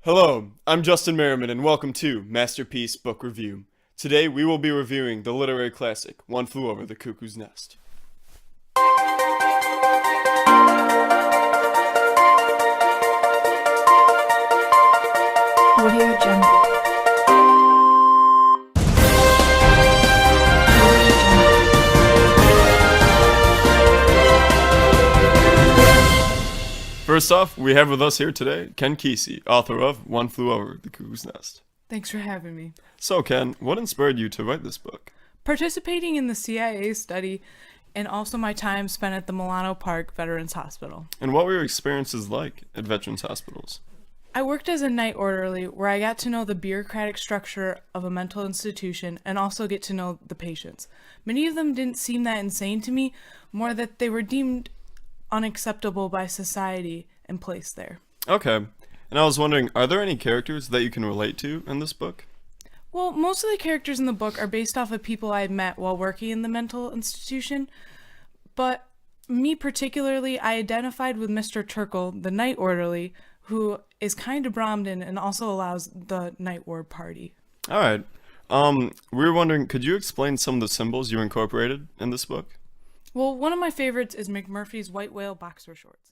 Hello, I'm Justin Merriman and welcome to Masterpiece Book Review. Today we will be reviewing the literary classic, One Flew Over the Cuckoo's Nest. Audio Jungle. First off, we have with us here today Ken Kesey, author of One Flew Over the Cuckoo's Nest. Thanks for having me. So Ken, what inspired you to write this book? Participating in the CIA study and also my time spent at the Milano Park Veterans Hospital. And what were your experiences like at veterans hospitals? I worked as a night orderly where I got to know the bureaucratic structure of a mental institution and also get to know the patients. Many of them didn't seem that insane to me, more that they were deemed unacceptable by society and placed there. Okay, and I was wondering, are there any characters that you can relate to in this book? Well, most of the characters in the book are based off of people I had met while working in the mental institution, but me particularly, I identified with Mr. Turkle, the night orderly, who is kind of Brahmin and also allows the night ward party. All right. We were wondering, could you explain some of the symbols you incorporated in this book? Well, one of my favorites is McMurphy's white whale boxer shorts.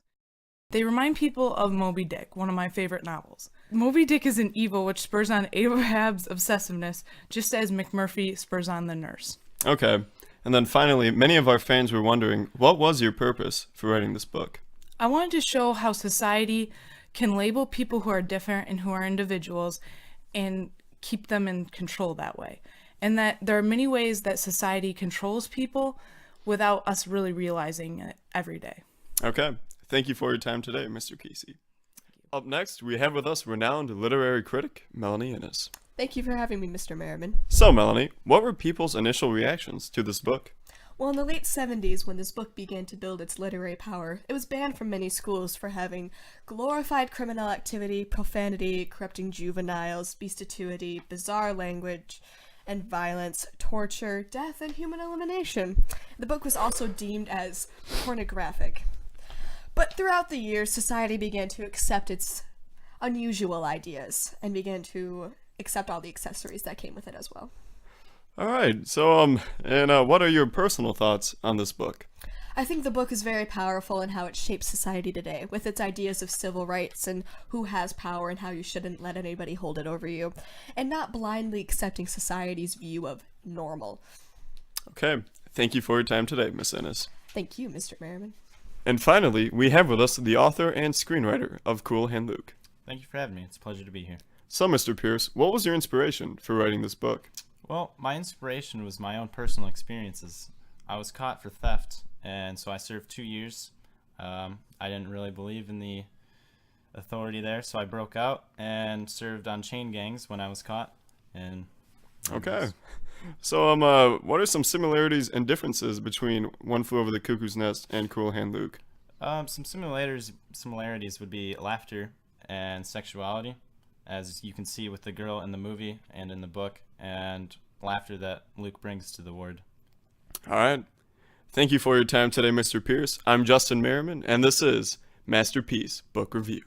They remind people of Moby Dick, one of my favorite novels. Moby Dick is an evil which spurs on Abraham's obsessiveness, just as McMurphy spurs on the nurse. Okay, and then finally, many of our fans were wondering, what was your purpose for writing this book? I wanted to show how society can label people who are different and who are individuals and keep them in control that way. And that there are many ways that society controls people without us really realizing it every day. Okay, thank you for your time today, Mr. Kesey. Up next, we have with us renowned literary critic, Melanie Ennis. Thank you for having me, Mr. Merriman. So, Melanie, what were people's initial reactions to this book? Well, in the late 70s, when this book began to build its literary power, it was banned from many schools for having glorified criminal activity, profanity, corrupting juveniles, bestiality, bizarre language, and violence, torture, death, and human elimination. The book was also deemed as pornographic. But throughout the years, society began to accept its unusual ideas and began to accept all the accessories that came with it as well. All right, so, what are your personal thoughts on this book? I think the book is very powerful in how it shapes society today, with its ideas of civil rights and who has power and how you shouldn't let anybody hold it over you, and not blindly accepting society's view of normal. Okay, thank you for your time today, Miss Ennis. Thank you, Mr. Merriman. And finally, we have with us the author and screenwriter of Cool Hand Luke. Thank you for having me. It's a pleasure to be here. So, Mr. Pierce, what was your inspiration for writing this book? Well, my inspiration was my own personal experiences. I was caught for theft, and so I served 2 years. I didn't really believe in the authority there, so I broke out and served on chain gangs when I was caught. And Okay. So, what are some similarities and differences between One Flew Over the Cuckoo's Nest and Cool Hand Luke? some similarities would be laughter and sexuality, as you can see with the girl in the movie and in the book, and laughter that Luke brings to the ward. All right. Thank you for your time today, Mr. Pierce. I'm Justin Merriman, and this is Masterpiece Book Review.